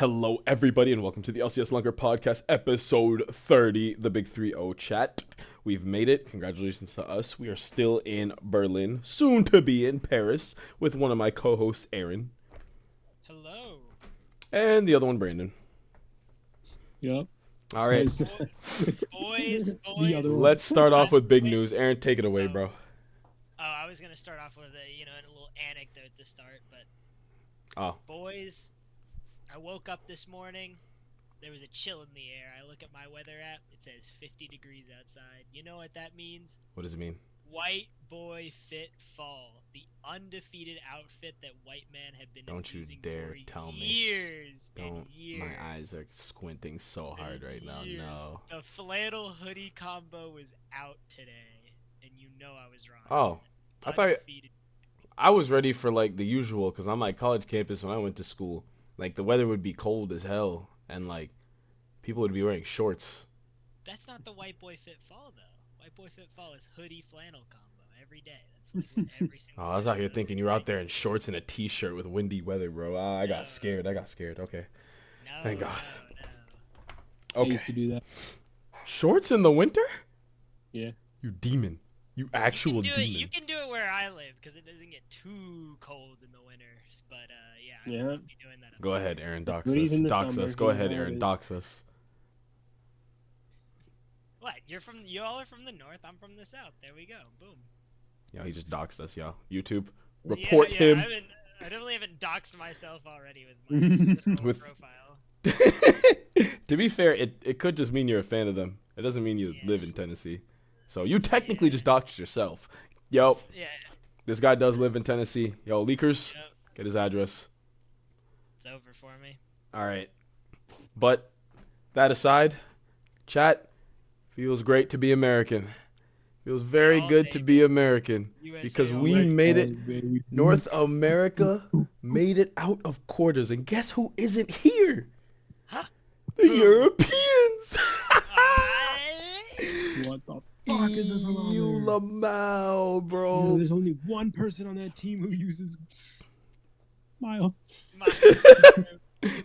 Hello, everybody, and welcome to the LCS Lunker Podcast, episode 30, the Big 3-0 chat. We've made it. Congratulations to us. We are still in Berlin, soon to be in Paris, with one of my co-hosts, Aaron. Hello. And the other one, Brandon. Yep. All right. Boys. Let's start off with big news. Aaron, take it away, bro. I was going to start off with a little anecdote to start, but boys, I woke up this morning. There was a chill in the air. I look at my weather app. It says 50 degrees outside. You know what that means? What does it mean? White Boy Fit Fall, the undefeated outfit that White Man had been using for years and years. My eyes are squinting so hard right now. No. The flannel hoodie combo was out today, and you know I was wrong. Oh, I was ready for like the usual because on my college campus when I went to school, like the weather would be cold as hell and like people would be wearing shorts. That's not the White Boy Fit Fall though. White Boy Fit Fall is hoodie flannel combo every day. That's like what every single. I was out here thinking you're out there in shorts and a t-shirt with windy weather, bro. I got scared. Okay. No, Thank God. No. Okay. I used to do that. Shorts in the winter? Yeah. You demon. You actual demon. You can do it where I live because it doesn't get too cold in the winters. But I Yeah. won't be doing that. Go ahead, Aaron. Dox Not even the us. summer, Go ahead, yeah, Aaron. it- Dox us. What? Y'all are from the north. I'm from the south. There we go. Boom. Yeah, he just doxed us, y'all. YouTube. Report him. I definitely haven't doxed myself already with my With- profile. To be fair, it could just mean you're a fan of them. It doesn't mean you live in Tennessee. So you technically just doxed yourself. Yo, Yeah. this guy does live in Tennessee. Yo, leakers, Yep. get his address. It's over for me. All right. But that aside, chat, feels great to be American. Feels very good to be American USA because all we day. made it. North America made it out of quarters. And guess who isn't here? Huh? The Who? Europeans. What the fuck is a You barometer? Lamau, bro. There's only one person on that team who uses miles.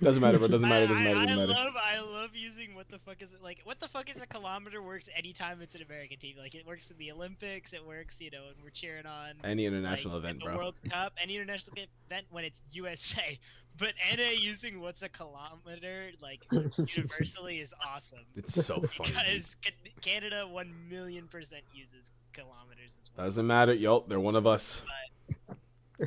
Doesn't matter, bro. Doesn't matter. Doesn't matter. I love using what the fuck is it like? What the fuck is a kilometer works anytime it's an American team? Like it works in the Olympics. It works, when we're cheering on Any international event, the bro. World Cup, any international event when it's USA. But NA using what's a kilometer like universally is awesome. It's so funny. Because Canada 1,000,000% uses kilometers as well. Doesn't matter. Yo, they're one of us.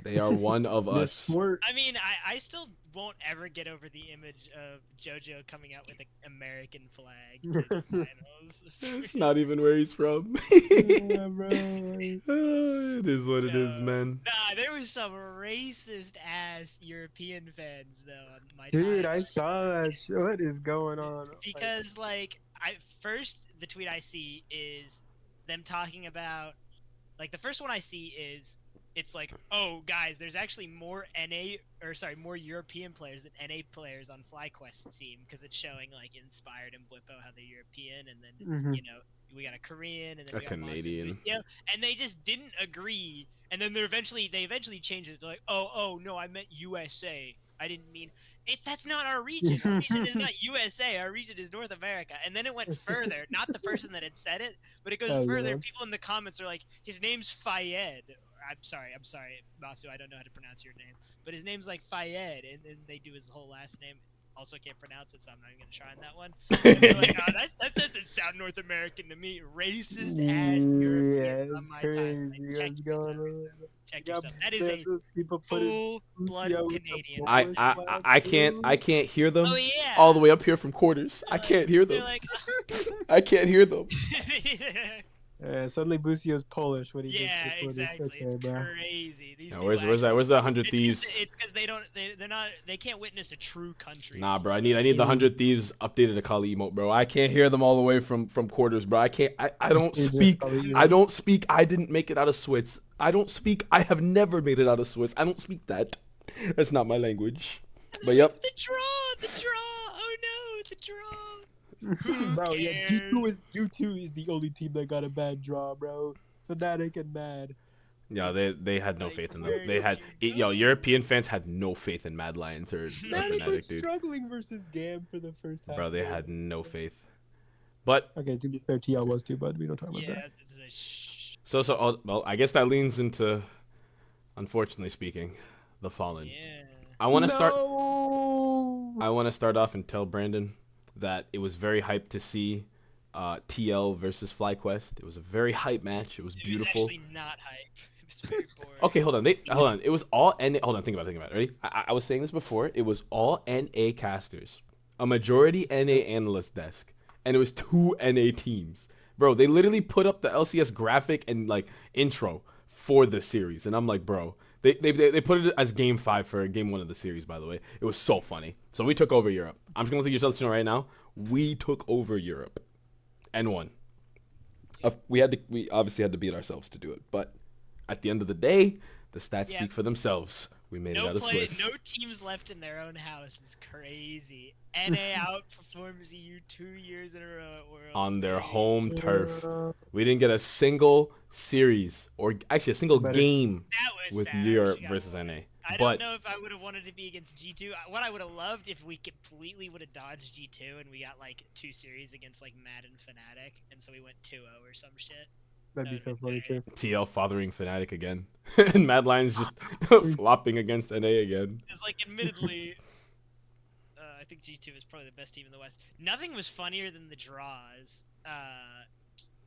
They are one of The us. sport. I mean, I still won't ever get over the image of JoJo coming out with an American flag to the finals. It's not even where he's from. Yeah, bro. It is what it is, man. Nah, there was some racist ass European fans though on my Dude, timeline. I saw that. What is going on? Because the tweet I see is them talking about the first one I see is it's like, oh guys, there's actually more more European players than NA players on FlyQuest team because it's showing like Inspired and Blippo how they're European, and then we got a Korean and then A we got Canadian. and they just didn't agree, and then they eventually changed it. They're like, oh no, I meant USA. I didn't mean it. That's not our region. Our region is not USA. Our region is North America. And then it went further. Not the person that had said it, but it goes Oh, further. yeah. People in the comments are like, his name's Fayed. I'm sorry, Masu. I don't know how to pronounce your name, but his name's like Fayed, and then they do his whole last name. Also can't pronounce it, so I'm not even gonna try on that one. And they're like, oh, that doesn't sound North American to me. Racist ass European on my timeline. Check yourself. That is a full-blood Canadian. I can't hear them Oh yeah. all the way up here from quarters. I can't hear them. They're like, I can't hear them. Suddenly Busio's Polish. What he did yeah, to Twitter. exactly. Okay, It's bro. crazy. These Now, people where's actually- that? Where's the 100 It's Thieves? because they can't witness a true country. Nah, bro. I need the 100 Thieves updated to Kali emote, bro. I can't hear them all the way from quarters, bro. I can't. I don't speak. I don't speak. I didn't make it out of Swiss. I don't speak. I have never made it out of Swiss. I don't speak that. That's not my language. But yep. The draw. Oh no, the draw. Bro, yeah, cares? G2 is the only team that got a bad draw, bro. Fnatic and Mad. Yeah, they had no Like, faith in them. where They did had you go? European fans had no faith in Mad Lions or Man, we were Fnatic, dude. struggling versus Gam for the first half. Bro, they had no faith. But Okay, to be fair, TL was too, but we don't talk about Yeah, that. it's a well, I guess that leans into, unfortunately speaking, the Fallen. yeah. I want to start. No! I want to start off and tell Brandon that it was very hyped to see TL versus FlyQuest. It was a very hype match. It was beautiful. It was actually not hype. It was very boring. Okay, hold on. It was all NA. Hold on, think about it. Ready? I was saying this before. It was all NA casters, a majority NA analyst desk, and it was 2 NA teams. Bro, they literally put up the LCS graphic and like intro for the series, and I'm like, bro, they put it as game 5 for game 1 of the series. By the way, it was so funny. So we took over Europe. I'm just gonna let you know right now. We took over Europe, and won. We obviously had to beat ourselves to do it, but at the end of the day, the stats speak for themselves. We made it out of Swiss. No teams left in their own house is crazy. NA outperforms EU 2 years in a row at Worlds. On their baby. home turf. We didn't get a single series, or actually a single game That was with sad. Europe She got versus one. NA. I But don't know if I would have wanted to be against G2. What I would have loved if we completely would have dodged G2 and we got like 2 series against like Mad and Fnatic, and so we went 2-0 or some shit. That'd be so funny too. TL fathering Fnatic again, and Mad Lions just flopping against NA again. It's like, admittedly, I think G2 is probably the best team in the West. Nothing was funnier than the draws.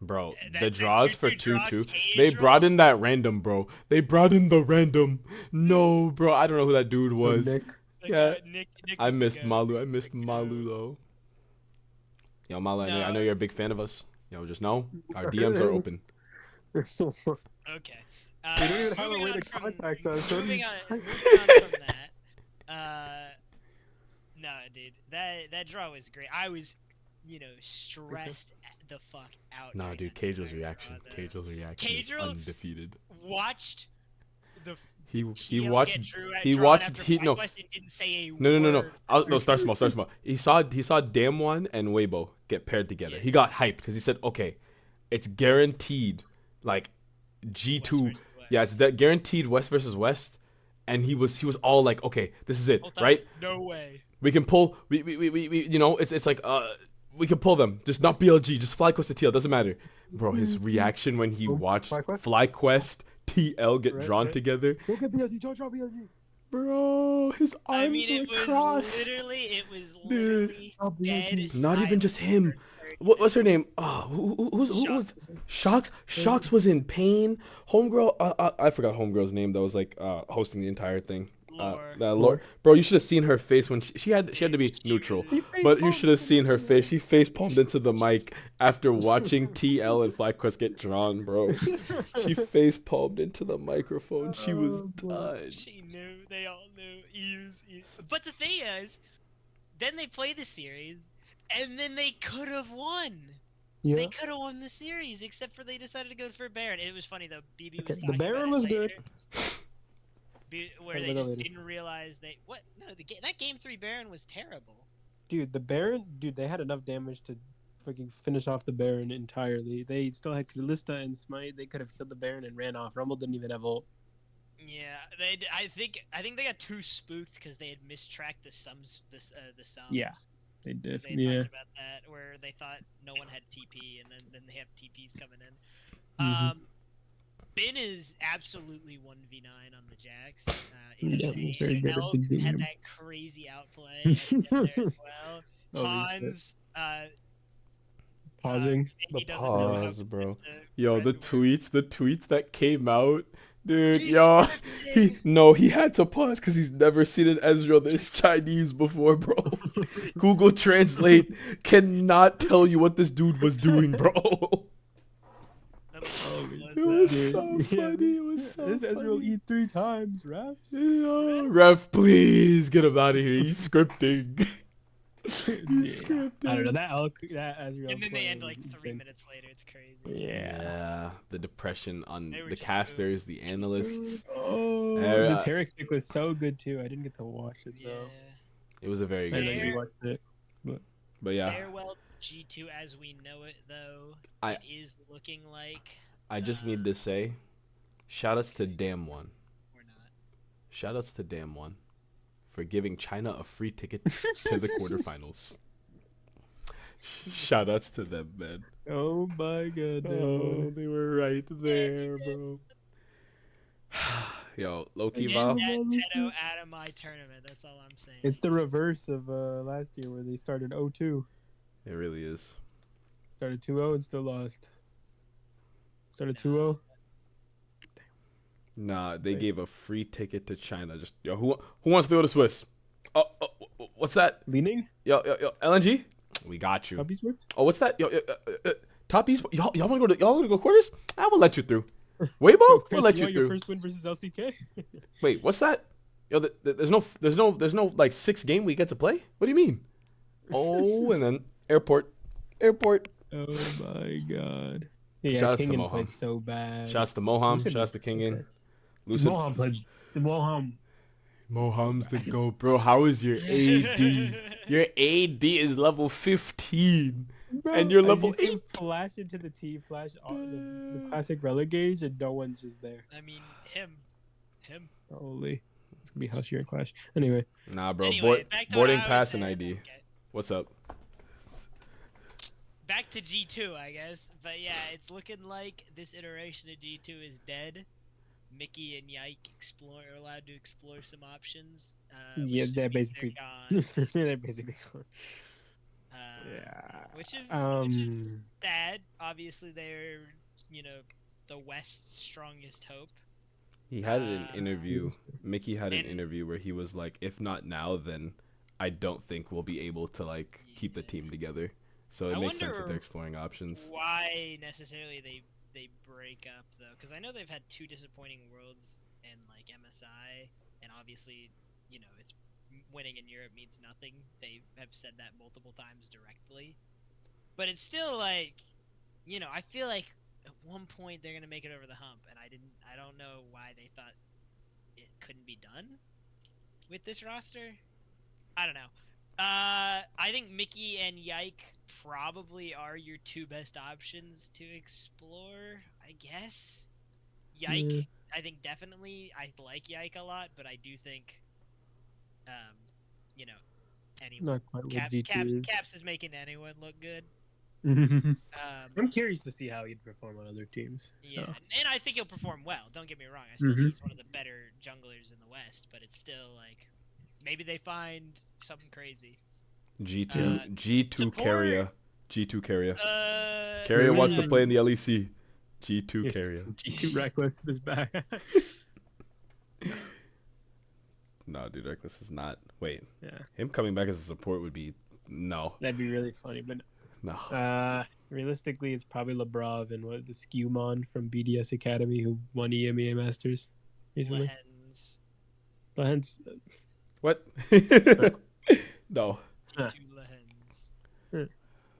Bro, That the draws for 2-2 draw 2-2. cage They roll? brought in that random, bro. They brought in the random. No, bro, I don't know who that dude was. Nick. Yeah, Nick I was the missed goat. Malu. I missed Nick Malu goat. though. Yo, Malu, I No. know you're a big fan of us. Yo, just know our DMs are open. Okay. We don't even have a moving way on to from- contact us. Moving on from that. No, dude, that draw was great. I was, stressed the fuck out. Nah, during dude, that Cagel's entire reaction. draw, though. Cagel's reaction is Cagel's- undefeated. Watched the He TL watched. get he drawn watched- after he- no. FlyQuest and didn't say a No. word. No, start small. He saw Damwon and Weibo get paired together. Yeah. He got hyped because he said, "Okay, it's guaranteed, like G2. West versus West. Yeah, it's that guaranteed West versus West." And he was all like, "Okay, this is it, Whole time, right? No way. We can pull. We it's like we can pull them. Just not BLG. Just FlyQuest to TL. Doesn't matter, bro. His reaction when he watched FlyQuest TL get drawn together, Don't get BLG, don't draw BLG. bro. His arms I mean, were it was crossed. literally dead. Not even just him. What's her name? Who was Shocks? Shocks was in pain. Homegirl, I forgot Homegirl's name. That was like hosting the entire thing. Lore. Bro, you should have seen her face when she had to be neutral, but you should have seen her face. She face palmed into the mic after watching TL and FlyQuest get drawn, bro. She face palmed into the microphone. She was done. She knew. They all knew. But the thing is, then they play the series, and then they could have won. Yeah. They could have won the series, except for they decided to go for Baron. It was funny though. BB was Okay, talking the Baron about was it later, I'll where they look just later. didn't realize that game 3 Baron was terrible. Dude, the Baron, they had enough damage to fucking finish off the Baron entirely. They still had Kalista and Smite. They could have killed the Baron and ran off. Rumble didn't even have ult. Yeah, I think they got too spooked because they had mistracked the sums. The sums. Yeah, they did. 'Cause they had talked about that, where they thought no one had TP, and then they have TPs coming in. Mhm. Bin is absolutely 1v9 on the Jax. Yeah, Insane. very good at Elk beating had him. that crazy outplay at the end there as well. Holy shit. Hans, Pausing. he doesn't know how pause, to bro. press the Yo, red the word. tweets that came out, dude. He's Yo, scripted. he had to pause because he's never seen an Ezreal this Chinese before, bro. Google Translate cannot tell you what this dude was doing, bro. It was so funny. It was so This Ezreal funny. eat 3 times, refs. Yo, ref, please get him out of here. He's scripting. He's scripting. I don't know that Ezreal. And then they play end was like 3 insane. minutes later. It's crazy. Yeah, the depression on They were the just casters, the analysts. Oh, Uh, the Tarek pick was so good too. I didn't get to watch it Yeah. though. It was a very I good know you game. watched it. But yeah, Farewell G2 as we know it, though. I- It is looking like. I just need to say, Shoutouts to Damn One. Or not. Shoutouts to Damn One for giving China a free ticket to the quarterfinals. Shoutouts to them, man. Oh my god. Oh, they were right there, bro. Yo, low-key, Get Val. that pedo out of my tournament. That's all I'm saying. It's the reverse of last year where they started 0-2. It really is. Started 2-0 and still lost. Started 2-0. Nah, they gave a free ticket to China. Just yo, who wants to go to Swiss? Oh, what's that? Leaning? Yo, LNG. We got you. Puppy Swiss? Oh, what's that? Yo, top East. Y'all want to go quarters? I will let you through. Weibo, we'll let you want through. Your first win versus LCK? Wait, what's that? Yo, there's no like 6 game we get to play. What do you mean? Oh, and then airport. Oh my god. Yeah, Shouts to Kingen Moham. played so bad. Shouts to Moham. Lucid Shouts to is Kingen. okay. Lucid. Moham played. Moham's the GOAT, bro. How is your AD? Your AD is level 15. Bro, And you're I level just see him 8. Flash into the team, flash the classic relic gauge, and no one's just there. I mean, him. Holy. It's gonna be Hush and Clash. Anyway. Nah, bro. Anyway, back to Boarding what I was pass and saying. ID. Okay. What's up? Back to G2, I guess. But yeah, it's looking like this iteration of G2 is dead. Mickey and Yike are allowed to explore some options. Yeah, which they're just means basically they're gone. they're basically Yeah. Which is sad. Obviously, they're the West's strongest hope. He had an interview. Interesting. Mickey had an And- interview where he was like, "If not now, then I don't think we'll be able to like keep the team together." So it I makes sense that wonder they're exploring options. Why necessarily they break up though? Because I know they've had 2 disappointing worlds in like MSI, and obviously, it's winning in Europe means nothing. They have said that multiple times directly, but it's still like, I feel like at one point they're gonna make it over the hump, and I don't know why they thought it couldn't be done with this roster. I don't know. I think Mickey and Yike probably are your 2 best options to explore, I guess. Yike, I think definitely. I like Yike a lot, but I do think, anyone. Not quite what G2 is. Caps is making anyone look good. I'm curious to see how he'd perform on other teams. Yeah, So. and I think he'll perform well. Don't get me wrong. I still think he's one of the better junglers in the West, but it's still like maybe they find something crazy. G2 support- carrier. G2 carrier. Carrier Yeah. wants to play in the LEC. G2 carrier. G2 Reckless is back. No, dude, Reckless is not. Wait, Yeah, him coming back as a support would be no. that'd be really funny. But No. realistically, it's probably Lebrov and the Skewmon from BDS Academy who won EMEA Masters recently. Lehens. Hence, What? No. 2 Lehens.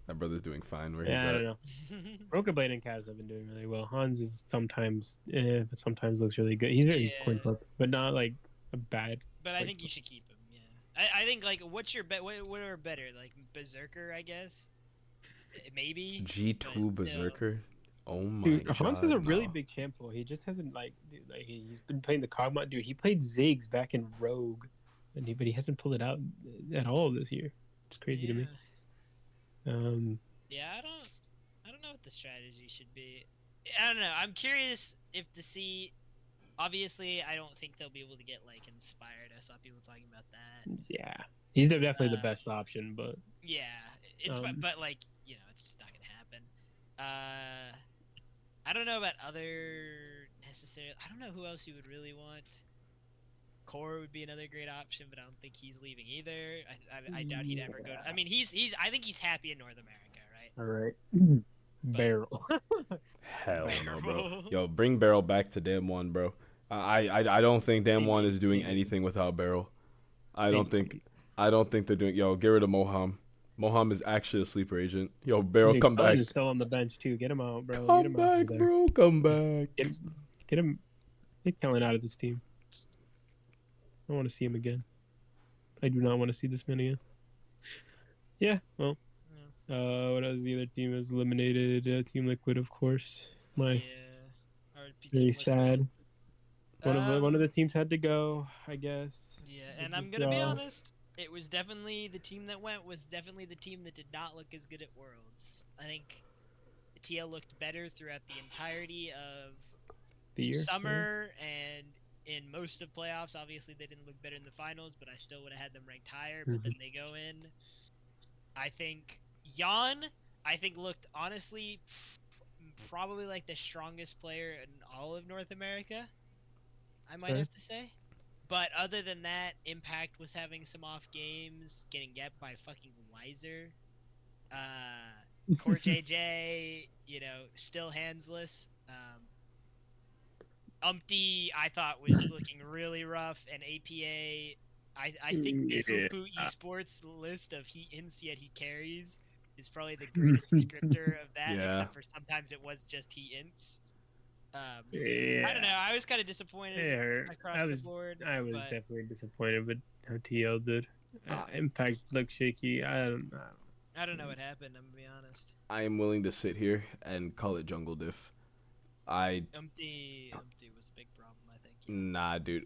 That brother's doing fine where yeah, I don't he's know. Broken Blade and Cavs have been doing really well. Hans is sometimes, but sometimes looks really good. He's very Yeah. coin flip, but not like a bad. But I think you should keep him. Yeah. I think like what's your bet? What are better? Like Berserker, I guess. Maybe. at. G2 but still. Berserker. Oh my Dude, god. Hans is a really no. big champ pool. He just hasn't he's been playing the Cogmont. Dude, he played Ziggs back in Rogue, but he hasn't pulled it out at all this year. It's crazy to me. Yeah, I don't know what the strategy should be. I don't know. I'm curious to see. Obviously, I don't think they'll be able to get like inspired. I saw people talking about that. Yeah, he's definitely the best option, but Yeah, it's Um, but like it's just not gonna happen. I don't know about other necessarily. I don't know who else you would really want. Core would be another great option, but I don't think he's leaving either. I doubt he'd ever go. I mean, I think he's happy in North America, right? all right. Barrel. Hell no, bro. Barrel. Yo, bring Barrel back to Damn One, bro. I don't think Damn One is doing Thanks. anything without Barrel. I don't Thanks. think they're doing. Yo, get rid of Moham. Moham is actually a sleeper agent. Yo, Barrel, Dude, come Cullen back. is still on the bench too. Get him out, bro. Get Come him out back, there. bro. Come back. Get him. Get Kellen out of this team. I don't want to see him again. I do not want to see this man again. Yeah. Well. What else? The other team is eliminated. Team Liquid, of course. My Yeah. RP very Team sad. One of the teams had to go, I guess. Yeah, and I'm gonna be honest. It was definitely the team that went was definitely the team that did not look as good at Worlds. I think TL looked better throughout the entirety of The year. summer and in most of playoffs. Obviously, they didn't look better in the finals, but I still would have had them ranked higher. But then they go in. I think Jan, looked honestly probably like the strongest player in all of North America. I might have to say. But other than that, Impact was having some off games, getting gapped by fucking Weiser. Core JJ, still handsless. Umpty, I thought was looking really rough, and APA, I think the Hoopoo Esports list of he hints yet he carries is probably the greatest descriptor of that, except for sometimes it was just he ints. I don't know. I was kind of disappointed across the board. I was definitely disappointed with how TL did. Impact looked shaky. I don't know what happened. I'm gonna be honest. I am willing to sit here and call it jungle diff. Umpty was a big problem, I think. Nah, dude.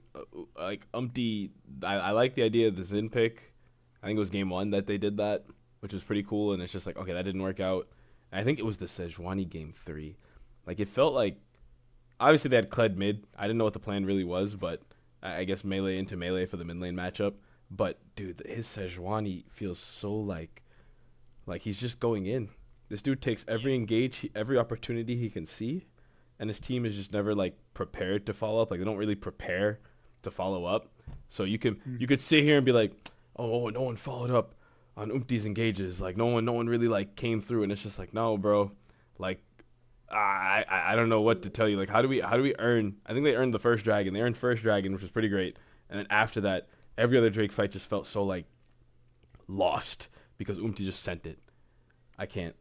Like Umpty, I like the idea of the Zin pick. I think it was game 1 that they did that, which was pretty cool. And it's just like, okay, that didn't work out. And I think it was the Sejuani game 3. Like it felt like. Obviously, they had Kled mid. I didn't know what the plan really was, but I guess melee into melee for the mid lane matchup. But, dude, his Sejuani feels so like he's just going in. This dude takes every engage, every opportunity he can see, and his team is just never, prepared to follow up. Like, they don't really prepare to follow up. So you could sit here and be like, oh, no one followed up on Umpty's engages. Like, no one really, came through. And it's just like, no, bro. Like, I don't know what to tell you. Like, how do we earn? I think they earned the first dragon. They earned first dragon, which was pretty great. And then after that, every other Drake fight just felt so lost because Umti just sent it. I can't.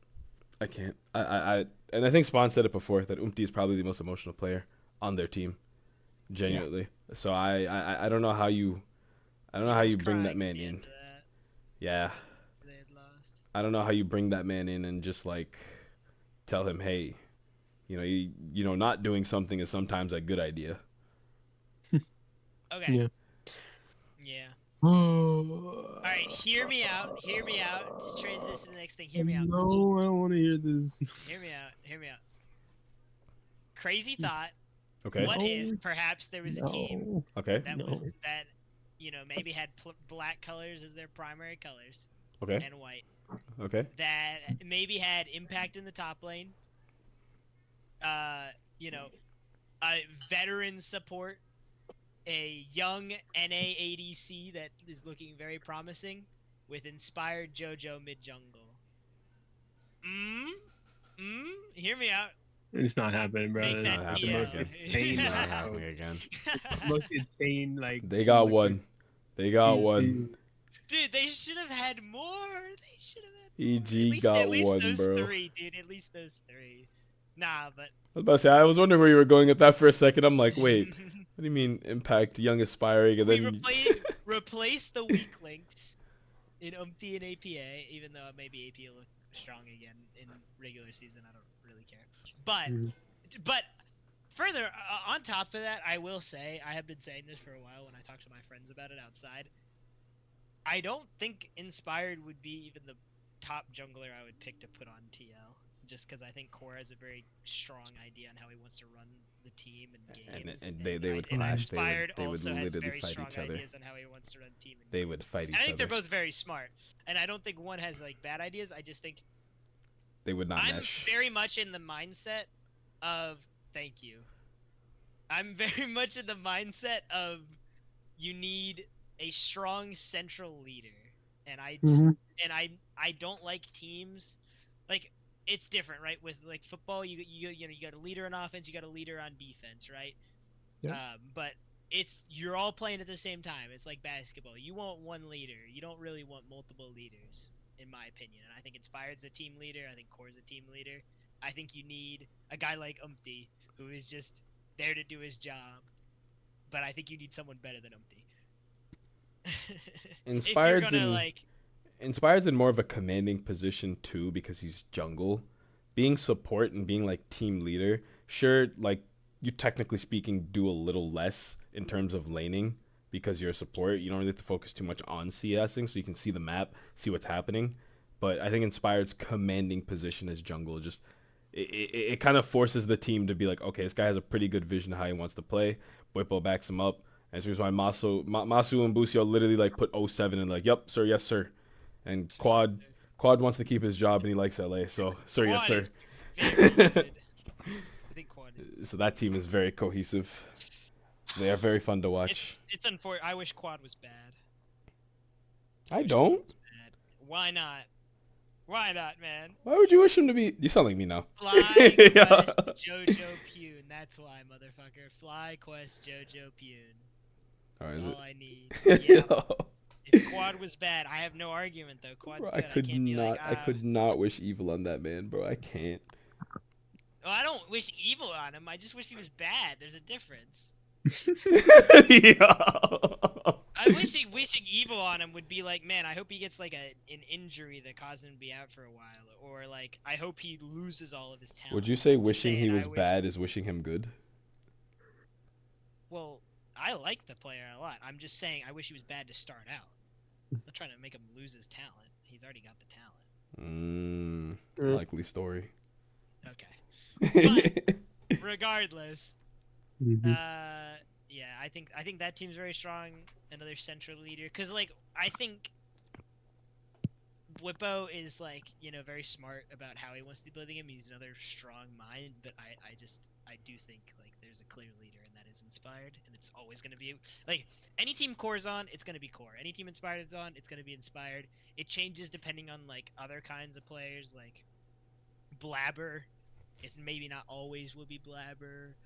And I think Spawn said it before that Umti is probably the most emotional player on their team, genuinely. Yeah. So I don't know how you bring that man in. Yeah. They had lost. I don't know how you bring that man in and just tell him, hey. Not doing something is sometimes a good idea. Okay. Yeah. All right, hear me out. To transition to the next thing, hear me out. No, I don't want to hear this. Hear me out. Crazy thought. Okay. What if perhaps there was a team that maybe had black colors as their primary colors. Okay. And white. Okay. That maybe had Impact in the top lane. A veteran support, a young NA ADC that is looking very promising, with inspired JoJo mid jungle. Hear me out. It's not happening, bro. It's not happening again. It's not happening again. Most insane, They got one. Dude, they should have had more. EG got one, bro. At least those 3. Nah, but I was about to say, I was wondering where you were going with that for a second. I'm like, wait, what do you mean Impact, young aspiring, and then replace the weak links in Umpty and APA, even though maybe APA look strong again in regular season. I don't really care. But further on top of that, I will say I have been saying this for a while when I talk to my friends about it outside. I don't think Inspired would be even the top jungler I would pick to put on TL. Just because I think Core has a very strong idea on how he wants to run the team and games. And they would clash. Inspired they would also has literally very fight strong each other. ideas on how he wants to run the team. And they would fight each other. I think other. they're both very smart, and I don't think one has bad ideas. I just think they would not I'm mesh. very much in the mindset of thank you. I'm very much in the mindset of you need a strong central leader, and I just and I don't like teams it's different, right? With football, you got a leader on offense, you got a leader on defense, right? Yeah. But you're all playing at the same time. It's like basketball. You want one leader. You don't really want multiple leaders, in my opinion. And I think Inspired's a team leader. I think Core's a team leader. I think you need a guy like Umpty who is just there to do his job. But I think you need someone better than Umpty. Inspired's in more of a commanding position too because he's jungle. Being support and being team leader, sure, you technically speaking do a little less in terms of laning because you're a support. You don't really have to focus too much on CSing, so you can see the map, see what's happening. But I think Inspired's commanding position as jungle just it kind of forces the team to be like, okay, this guy has a pretty good vision of how he wants to play. Bwipo backs him up. And that's the reason why Masu and Busio literally like put 07 and like, yep, sir, yes, sir. And Quad wants to keep his job and he likes LA, so sir, yes, sir. Very good. I think Quad is. So that team is very cohesive. They are very fun to watch. It's unfortunate. I wish Quad was bad. I don't. Why not? Why not, man? Why would you wish him to be? You sound like me now. Fly Quest Jojo Pune. That's why, motherfucker. Fly Quest Jojo Pune. All That's right, all I need. Yeah. Yo. If Quad was bad, I have no argument though. Quad's Bro, good. I could not wish evil on that man, bro. I can't. Well, I don't wish evil on him. I just wish he was bad. There's a difference. Yo. I wishing evil on him would be like, man, I hope he gets like an injury that causes him to be out for a while, or like I hope he loses all of his talent. Would you say wishing he was bad is wishing him good? Well, I like the player a lot. I'm just saying I wish he was bad to start out. I'm not trying to make him lose his talent. He's already got the talent. Likely story. Okay. But regardless, Mhm. yeah, I think that team's very strong. Another central leader, cause like I think Bwipo is like very smart about how he wants to play the game. He's another strong mind, but I do think like there's a clear leader, and that is Inspired, and it's always gonna be like any team Core's on, it's gonna be Core. Any team Inspired is on, it's gonna be Inspired. It changes depending on like other kinds of players, like Blabber. It's maybe not always will be Blabber.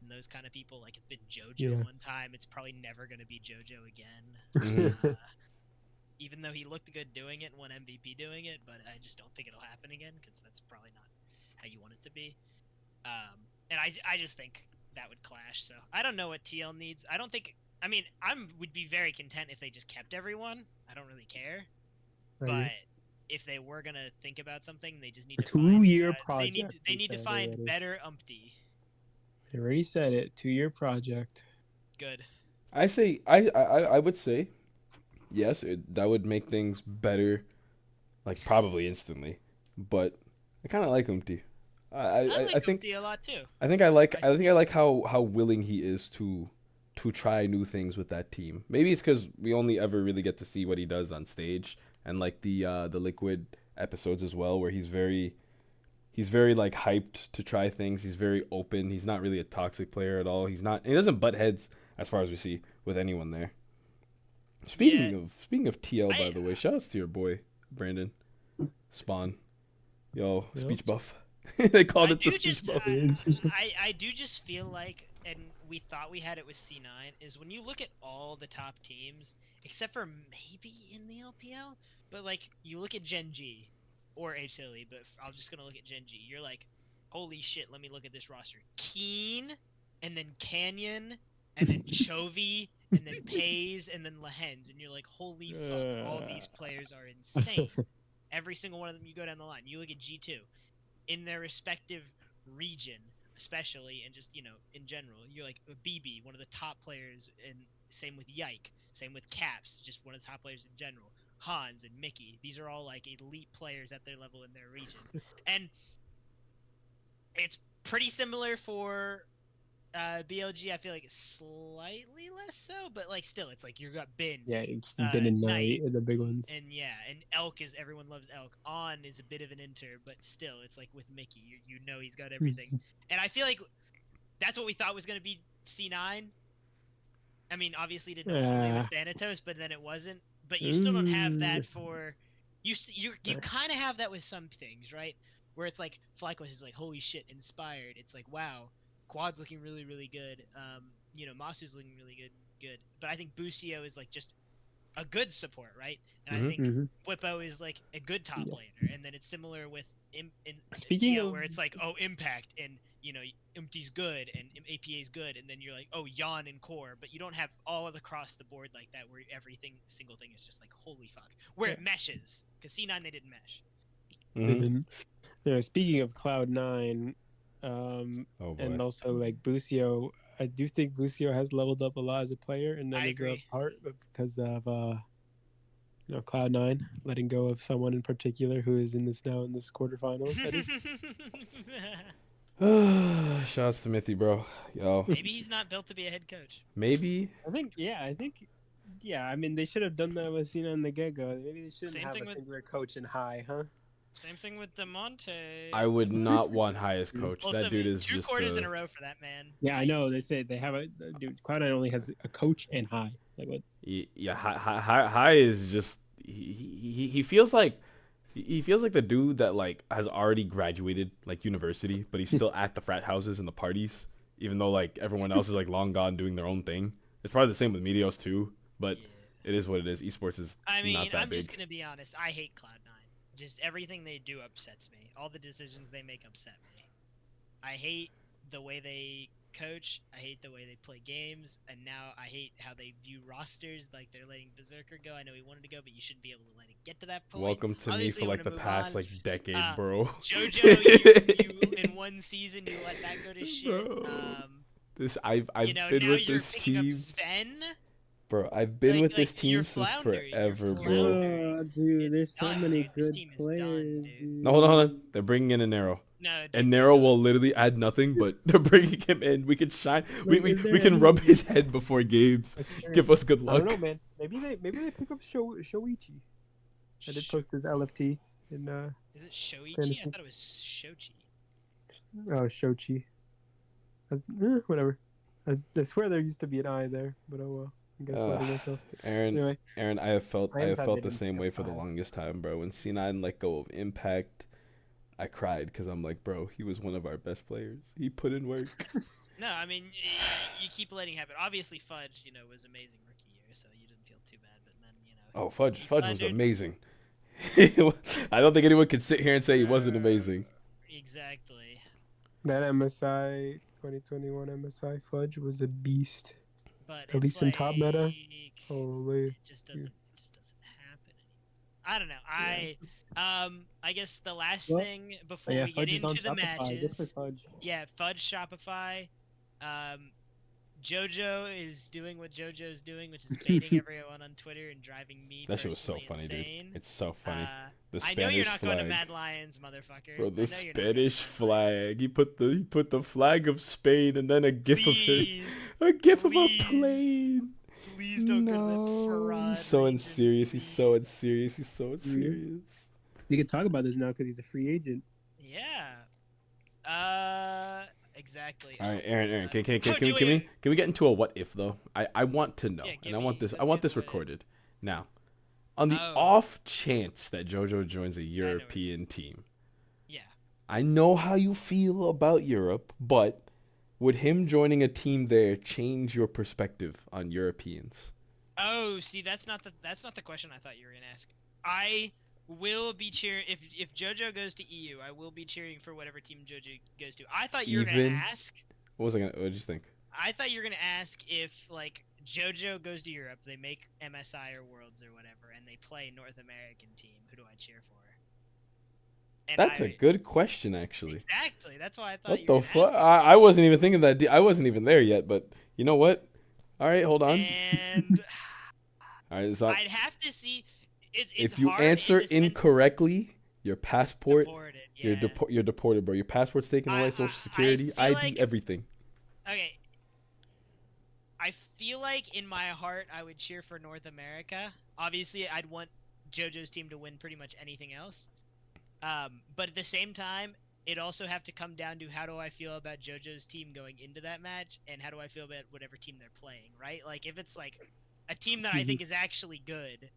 And those kind of people, like it's been JoJo one time, it's probably never gonna be JoJo again. Even though he looked good doing it and won MVP doing it, but I just don't think it'll happen again because that's probably not how you want it to be. And I just think that would clash. So I don't know what TL needs. I don't think. I mean, would be very content if they just kept everyone. I don't really care. But if they were gonna think about something, they just need to 2-year project. They need to find better Umpty. I already said it. 2-year project. Good. I say I would say yes. That would make things better, like probably instantly. But I kind of like Umti. I think Umpty a lot too. I think I like how willing he is to try new things with that team. Maybe it's because we only ever really get to see what he does on stage and like the Liquid episodes as well, where he's very like hyped to try things. He's very open. He's not really a toxic player at all. He doesn't butt heads as far as we see with anyone there. Speaking of TL, by the way, shout outs to your boy Brandon Spawn. Yo, Yep. speech buff. They called it the speech just, buff. I do just feel like, and we thought we had it with C9, is when you look at all the top teams, except for maybe in the LPL, but like you look at Gen G or HLE, but I'm just gonna look at Gen G. You're like, holy shit, let me look at this roster. Keen, and then Canyon, and then Chovy, and then Pays, and then Lehens, and you're like, holy fuck, all these players are insane. Every single one of them, you go down the line. You look at G2, in their respective region, especially, and just in general, you're like BB, one of the top players, and same with Yike, same with Caps, just one of the top players in general. Hans and Mickey, these are all like elite players at their level in their region, and it's pretty similar for BLG. I feel like it's slightly less so, but like still, it's like you got Bin. Yeah, it's Bin and Knight are the big ones. And and Elk is everyone loves Elk. On is a bit of an inter, but still, it's like with Mickey, you know he's got everything. And I feel like that's what we thought was gonna be C9. I mean, obviously didn't know fully with Thanatos, but then it wasn't. But you still don't have that for you kind of have that with some things, right? Where it's like FlyQuest is like, holy shit, Inspired. It's like, wow, Quad's looking really, really good. Masu's looking really good. But I think Busio is like just a good support, right? And I think Bwipo is like a good top laner. And then it's similar with Speaking of, where it's like, oh, Impact and Umpty's good and APA's good, and then you're like, oh, Yon and Core, but you don't have all across the board like that where single thing is just like, holy fuck. Where it meshes. Because C9 they didn't mesh. they didn't. Yeah, speaking of Cloud9, Oh boy. And also like Busio. I do think Busio has leveled up a lot as a player, and that I is a agree. part because of Cloud9 letting go of someone in particular who is in this quarterfinals. I think. Shouts to Mithy, bro. Yo. Maybe he's not built to be a head coach. Maybe. Yeah. I mean, they should have done that with Cena in the get-go. Maybe they shouldn't Same have thing a with- singular coach in high, huh? Same thing with DeMonte. I would not want highest coach. Also, That dude is two just quarters in a row for that man. Yeah, I know. They say they have dude. Cloud9 only has a coach and high. Like what? Yeah, high is just he feels like the dude that like has already graduated like university, but he's still at the frat houses and the parties, even though like everyone else is like long gone doing their own thing. It's probably the same with Meteos too, but Yeah. it is what it is. Esports is I mean, not that I'm big. just gonna be honest. I hate Cloud9. Just everything they do upsets me. All the decisions they make upset me. I hate the way they coach. I hate the way they play games, and now I hate how they view rosters. Like they're letting Berserker go. I know he wanted to go, but you shouldn't be able to let it get to that point. Welcome to me Obviously, for you like the wanna move past on. like decade, bro. JoJo, you in one season you let that go to shit. Bro. I've You know, been now with you're this picking team, up Sven. bro. I've been with this you're team since floundering, you're forever, bro. floundering. Dude, It's there's so done, many dude. This good team is done, players. dude. Dude. No, hold on. They're bringing in an arrow. No, dude, And they're Nero done. will literally add nothing, but they're bringing him in. We can shine. We Like, is we there can any- rub his head before games. That's true. Give us good I don't luck. know, man. Maybe they pick up Shoichi. I did post his LFT in Is it Shoichi? Fantasy. I thought it was Shochi. Shochi. Whatever. I swear there used to be an I there, but oh well. I guess letting myself. Aaron, Anyway, I have felt Lions have the been same way for the fine. longest time, bro. When C9 let go of Impact, I cried because I'm like, bro, he was one of our best players. He put in work. No, I mean you keep letting it happen. Obviously, Fudge, was amazing rookie year, so you didn't feel too bad. But then, Oh, Fudge was Thundered. amazing. I don't think anyone could sit here and say he wasn't amazing. Exactly. that MSI 2021 MSI Fudge was a beast. But At least in top meta. Holy. It just doesn't happen anymore. I don't know. I guess the last Well, thing before Yeah, we Fudge get is on into the Shopify. Good for matches. Fudge. Yeah, Fudge Shopify. JoJo is doing what JoJo's doing, which is baiting everyone on Twitter and driving me That shit was so personally funny, insane. dude. It's so funny. The I know you're Spanish not flag. going to Mad Lions, motherfucker. Bro, I the know you're not going to Spanish Mad Lions. flag. He put the flag of Spain and then a gif of it. Please, A gif of a please. plane. please don't go to that fraud. He's so region, unserious. He's so please. unserious. He's so unserious. You can talk about this now because he's a free agent. Yeah. Exactly. All right, Aaron, can Oh, do it. we get into a what if though? I want to know, Yeah, and I want let's this get what if. recorded. Now, on the Oh. off chance that JoJo joins a what it's- European team, Yeah. I know how you feel about Europe, but would him joining a team there change your perspective on Europeans? Oh, see, that's not the question I thought you were gonna ask. I will be cheering if JoJo goes to EU. I will be cheering for whatever team JoJo goes to. I thought you were Even- gonna ask. What did you think? I thought you were gonna ask if like JoJo goes to Europe, they make MSI or Worlds or whatever, and they play North American team. Who do I cheer for? And That's a good question, actually. Exactly. That's why I thought What you the were gonna fuck? ask. I wasn't even thinking that. I wasn't even there yet. But you know what? All right, hold on. And All right, so I'd have to see. It's if you hard in answer the sense- incorrectly, your passport, Deported, you're yeah. you're deported, bro. Your passport's taken away, I Social Security, feel ID, like- everything. Okay. I feel like in my heart I would cheer for North America. Obviously, I'd want JoJo's team to win pretty much anything else. But at the same time, it also have to come down to how do I feel about JoJo's team going into that match, and how do I feel about whatever team they're playing, right? Like if it's like a team that I think is actually good,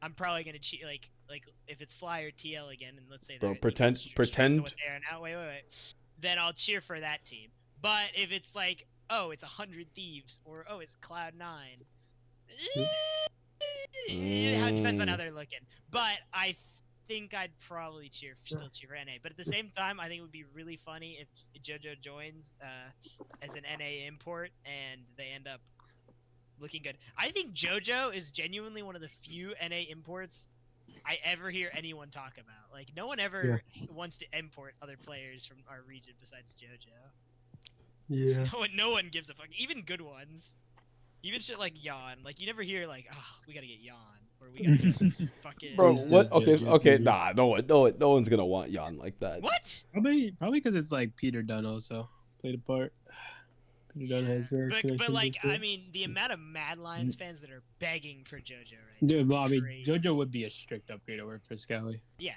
I'm probably gonna cheer like if it's Fly or TL again, and let's say Bro, they're pretend- strength to what they are now. Wait. Then I'll cheer for that team. But if it's like, oh, it's 100 Thieves, or oh, it's Cloud9, it depends on how they're looking. But I think I'd probably still cheer for NA. But at the same time, I think it would be really funny if JoJo joins as an NA import and they end up looking good. I think JoJo is genuinely one of the few NA imports I ever hear anyone talk about. Like, no one ever wants to import other players from our region besides JoJo. Yeah. No one gives a fuck. Even good ones. Even shit like Yawn. Like, you never hear, like, oh, we gotta get Yawn. Or we gotta get fucking... Bro, It's what? just Okay, JoJo, okay, dude. nah, no one's gonna want Jan like that. What? Probably because it's like Peter Dunn also played a part. Peter Dunn has their But connections like, and I shit. mean, the amount of Mad Lions fans that are begging for JoJo right now. Dude, well, I mean, crazy. JoJo would be a strict upgrade over for Scowy. Yeah.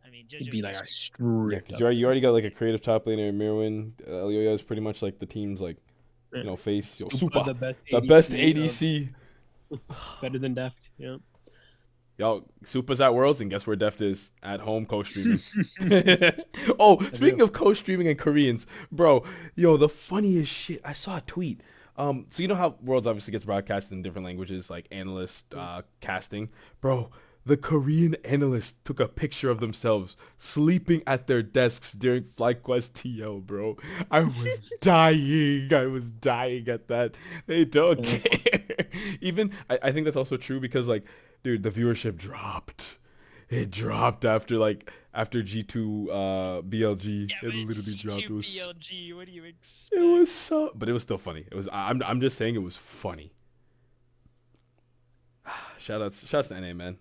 I mean, JoJo It'd be would like a strict. Yeah, strict. because you already got like a creative top laner, Mirwin. Elioya is pretty much like the team's like, face. Yo, Super, the best the ADC. best ADC. Better than Deft. Yeah. Yo, Super's at Worlds, and guess where Deft is? At home co-streaming. Oh, speaking of co-streaming and Koreans, bro, yo, the funniest shit. I saw a tweet. So you know how Worlds obviously gets broadcast in different languages, like analyst casting, bro. The Korean analyst took a picture of themselves sleeping at their desks during FlyQuest TL, bro. I was dying. I was dying at that. They don't care. Even, I think that's also true because, like, dude, the viewership dropped. It dropped after G2 BLG. Yeah, It but literally it's dropped. G2 It was, BLG. What do you expect? it was so, but it was still funny. It was. I'm just saying it was funny. Shoutouts to NA, man.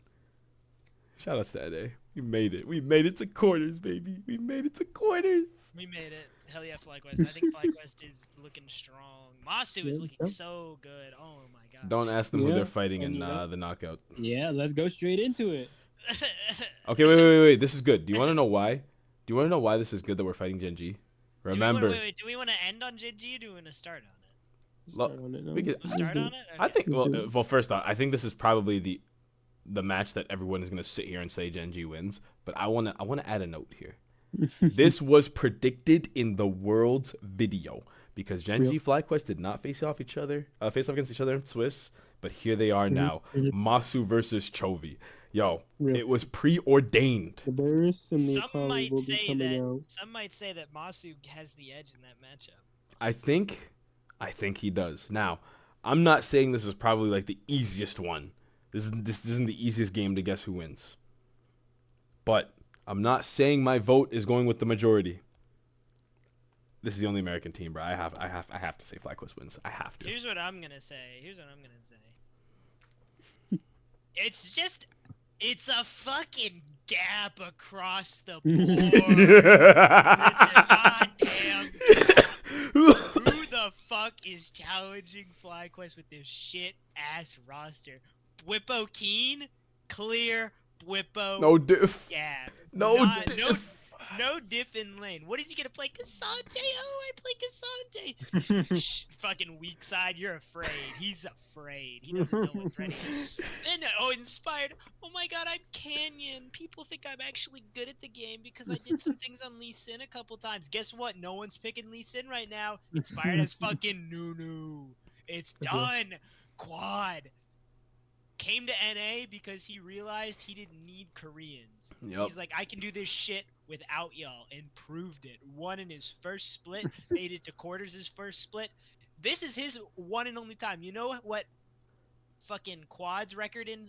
Shoutouts to NA. We made it. We made it to quarters, baby. We made it to quarters. We made it. Hell yeah, FlyQuest. I think FlyQuest is looking strong. Masu is looking so good. Oh my god. Don't ask them who Yeah, they're fighting and in you know- the knockout. Yeah, let's go straight into it. Okay, wait. This is good. Do you want to know why? Do you want to know why this is good that we're fighting Gen G? Remember, Do we want to end on JG or do we want to start on it? Look, Start on it, no, we could- We'll let's start do on it. it? I think. Let's do it. Well, first off, I think this is probably the match that everyone is gonna sit here and say Gen G wins. But I wanna add a note here. This was predicted in the World's video because Gen G FlyQuest did not face off against each other in Swiss, but here they are now. Masu versus Chovy. Yo, it was preordained. The Bears and the Some Akali might will be say coming that. out. Some might say that Masu has the edge in that matchup. I think he does. Now, I'm not saying this is probably like the easiest one. This isn't the easiest game to guess who wins. But I'm not saying my vote is going with the majority. This is the only American team, bro. I have to say FlyQuest wins. I have to. Here's what I'm gonna say. It's a fucking gap across the board. Goddamn. Who the fuck is challenging FlyQuest with this shit ass roster? Bwippo Keen? Clear Bwippo No diff. gap. No diff. No diff in lane. What is he gonna play? Cassante? Oh, I play Cassante. Shh, fucking weak side. You're afraid. He's afraid. He doesn't know what's ready. Then, inspired. Oh my god, I'm Canyon. People think I'm actually good at the game because I did some things on Lee Sin a couple times. Guess what? No one's picking Lee Sin right now. Inspired as fucking Nunu. It's done. Quad. Came to NA because he realized he didn't need Koreans. Yep. He's like, I can do this shit without y'all, and proved it. Won in his first split, made it to quarters his first split. This is his one and only time. You know what fucking Quad's record in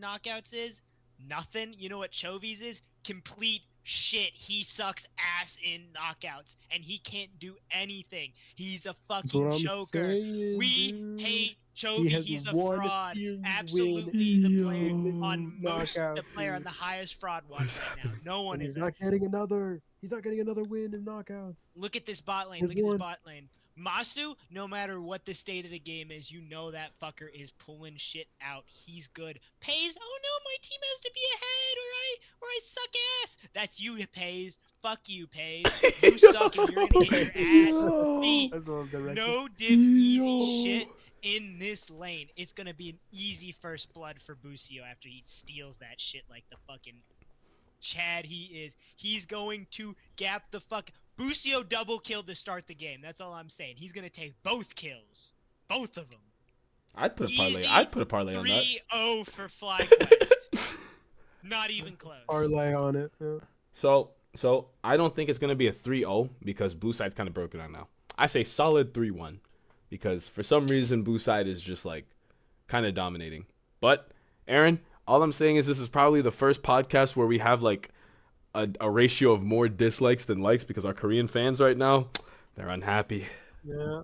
knockouts is? Nothing. You know what Chovy's is? Complete shit. He sucks ass in knockouts, and he can't do anything. He's a fucking choker. We hate Chovy. He's a fraud. Absolutely the player on most the player on the highest fraud watch right now. No one is. He's not getting another win in knockouts. Look at this bot lane. Look at this bot lane. Masu, no matter what the state of the game is, you know that fucker is pulling shit out. He's good. Pays, oh no, my team has to be ahead or I suck ass. That's you, Pays. Fuck you, Pays. You suck and you're gonna get your ass beat. No diff easy shit in this lane. It's gonna be an easy first blood for Busio after he steals that shit like the fucking Chad he is. He's going to gap the fuck. Busio double killed to start the game. That's all I'm saying. He's gonna take both kills, both of them. I'd put a parlay on that. 3-0 for FlyQuest. Not even close. Parlay on it. Yeah. So I don't think it's gonna be a 3-0 because Blue Side's kind of broken on now. I say solid 3-1 because for some reason Blue Side is just like kind of dominating. But Aaron, All I'm saying is this is probably the first podcast where we have like a ratio of more dislikes than likes because our Korean fans right now, they're unhappy. Yeah,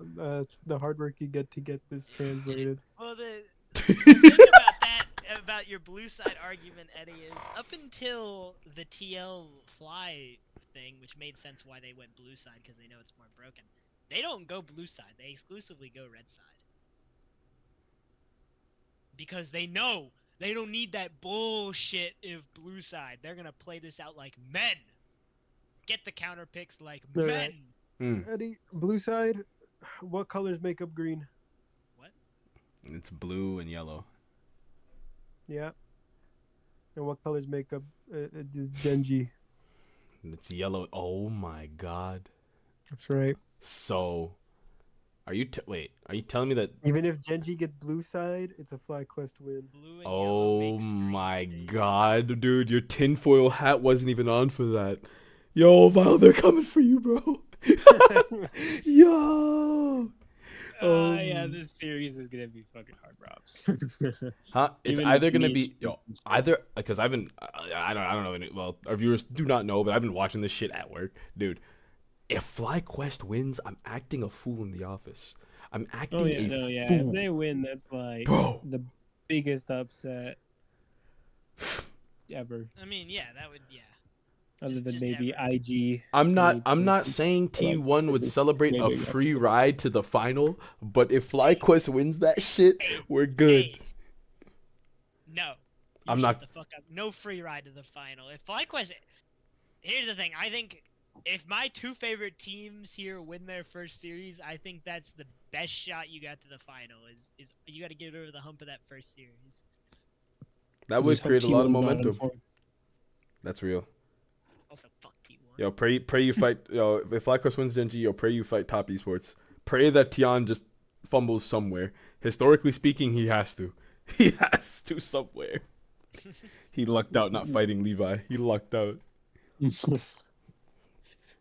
the hard work you get to get this translated. Well, the thing about that, about your blue side argument, Eddie, is up until the TL fly thing, which made sense why they went blue side because they know it's more broken. They don't go blue side; they exclusively go red side because they know they don't need that bullshit of blue side. They're gonna play this out like men. Get the counter picks like men. Eddie, blue side, what colors make up green? What? It's blue and yellow. Yeah. And what colors make up this Genji? It's yellow. Oh my god. That's right. So, are you telling me that? Even if Genji gets blue side, it's a FlyQuest win. Blue and Oh yellow makes green, my baby. god, dude, your tinfoil hat wasn't even on for that. Yo, Val, they're coming for you, bro. Yo. Yeah, this series is gonna be fucking hard, Robs. Huh? It's Even either if gonna me be either because I've been I don't know any, well, our viewers do not know, but I've been watching this shit at work, dude. If FlyQuest wins, I'm acting a fool in the office. I'm acting Oh yeah, a no, yeah. fool. If they win, that's like Bro. the biggest upset ever, I mean, yeah, that would, yeah. other Just- than just maybe ever. IG. I'm not Maybe. saying T1 would celebrate a Maybe. free ride to the final, but if FlyQuest wins that shit, we're good. Hey. No. I'm shut not- the fuck up. No free ride to the final. If FlyQuest, here's the thing. I think if my two favorite teams here win their first series, I think that's the best shot you got to the final. Is you got to get over the hump of that first series. That would Just hope create a lot of T1's not in momentum. fourth. That's real. Also, fuck T1. Yo, pray you fight. Yo, if FlyQuest wins Genji, yo, pray you fight Top Esports. Pray that Tian just fumbles somewhere. Historically speaking, he has to. He has to somewhere. He lucked out not fighting Levi. He lucked out.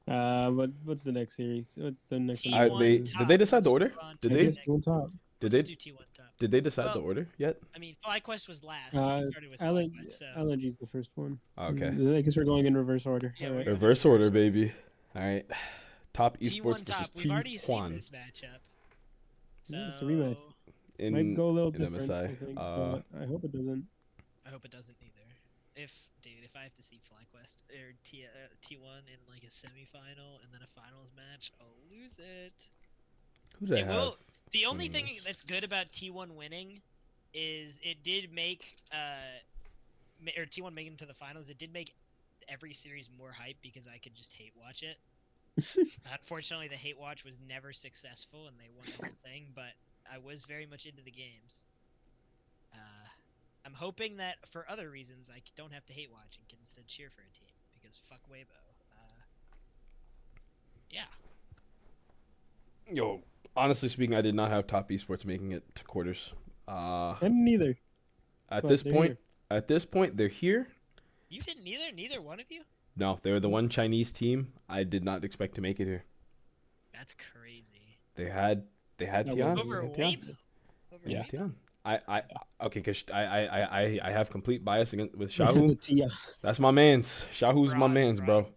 What's the next series? What's the next T1 one? did top. they decide the order? We're on Did to they- the Guess next on top. one. Did Let's they do T1 top. did they decide the Well, order yet? I mean, FlyQuest was last. Uh, We started with LNG, FlyQuest, so LNG's the first one. Okay. I guess we're going in reverse order. Yeah, Alright. we're- Reverse order, baby. All right. Top T1 Esports top. versus We've already seen T1 this matchup. So Yeah, it's a rematch. in Might go a little in different, MSI. I think, but I hope it doesn't. I hope it doesn't either. If I have to see FlyQuest or T1 in like a semifinal and then a finals match, I'll lose it. Who did I It have? will. The only in thing this? that's good about T1 winning is it did make or T1 making it to the finals. It did make every series more hype because I could just hate watch it. Unfortunately, the hate watch was never successful and they won the whole thing. But I was very much into the games. I'm hoping that for other reasons I don't have to hate watch and can instead cheer for a team because fuck Weibo. Yeah. Yo, honestly speaking, I did not have Top Esports making it to quarters. And neither. At but this they're point, here. they're here. You didn't neither one of you? No, they were the one Chinese team I did not expect to make it here. That's crazy. They had That Tian. was- Over They had Tian. Weibo? Over Yeah. Weibo? Tian. Okay, cause I have complete bias against with Shahu. Yeah. That's my man's. Shahu's my Fraud, man's, bro. fraud.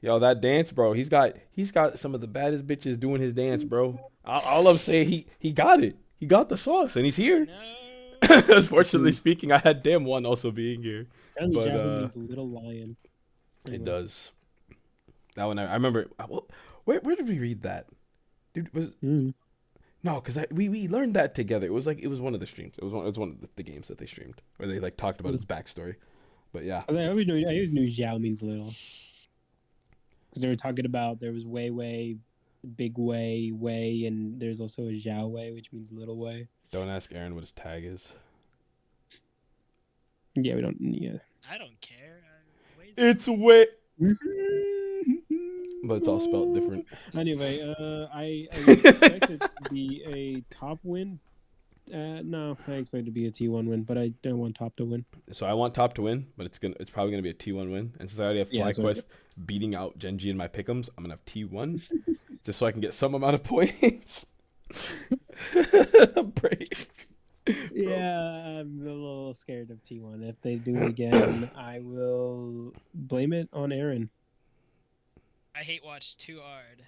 Yo, that dance, bro. He's got some of the baddest bitches doing his dance, bro. All I'm saying, he got it. He got the sauce, and he's here. No. Unfortunately speaking, I had damn one also being here. Apparently, But, Yahoo means little lion. It does. That one I remember. Where did we read that? Dude, no, because we learned that together. It was one of the streams. It was one of the games that they streamed where they like talked about his backstory. But yeah, I always knew Zhao means little. Because they were talking about there was Wei, Big Wei, and there's also a Zhao Wei, which means little Wei. don't ask Aaron what his tag is. Yeah, we don't. Yeah. I don't care. It's Wei, but it's all spelled different. Anyway, I expect it to be a top win. No, I expect it to be a T1 win, but I don't want top to win. So I want top to win, but it's probably gonna be a T1 win. And since I already have Yeah, that's what FlyQuest beating out Genji in my pick'ems, I'm gonna have T1 just so I can get some amount of points. Break. Yeah, I'm a little scared of T1. If they do it again, I will blame it on Aaron. I hate watch too hard.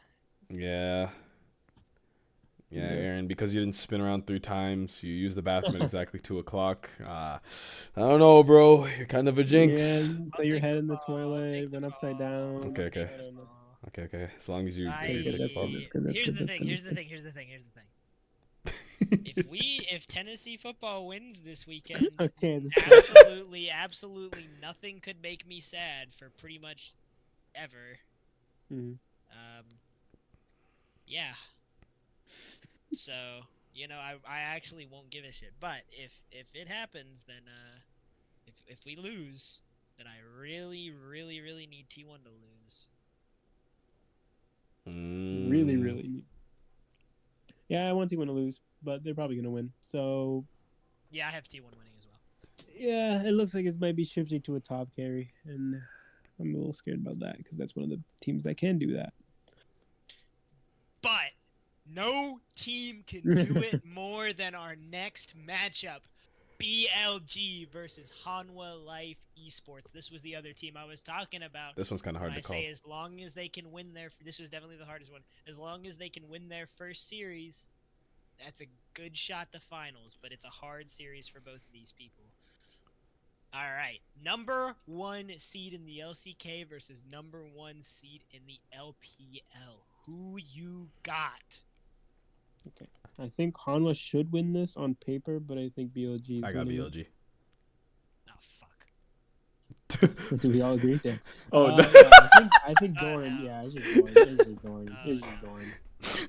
Yeah. Yeah, Yeah. Aaron, because you didn't spin around 3 times, you used the bathroom at exactly 2 o'clock. I don't know, bro. You're kind of a jinx. Yeah, you I'll put your take head the in the fall, I'll toilet, take the run upside fall, down. I'll Okay, take okay. the I don't know. fall. Okay. As long as you I- agree to take that's the fall. good, that's good, that's Here's good, the that's thing. good, Here's that's the good. thing. Here's the thing. If Tennessee football wins this weekend, Okay, this absolutely nothing could make me sad for pretty much ever. Mhm. Yeah. So, I actually won't give a shit. But if it happens, then if we lose, then I really, really, really need T1 to lose. Really, really need. Yeah, I want T1 to lose, but they're probably gonna win. So Yeah, I have T1 winning as well. yeah, it looks like it might be shifting to a top carry, and I'm a little scared about that because that's one of the teams that can do that. But no team can do it more than our next matchup. BLG versus Hanwha Life Esports. This was the other team I was talking about. This one's kind of hard I to call. say as long as they can win this was definitely the hardest one. As long as they can win their first series, that's a good shot to finals, but it's a hard series for both of these people. All right, number 1 seed in the LCK versus number 1 seed in the LPL. Who you got? Okay, I think Hanwha should win this on paper, but I think BLG is I got winning BLG. Oh fuck. it. Do we all agree there? Oh, no, I think Doran. no. Yeah, it's just Doran. It's just Doran. Oh, It's just Doran.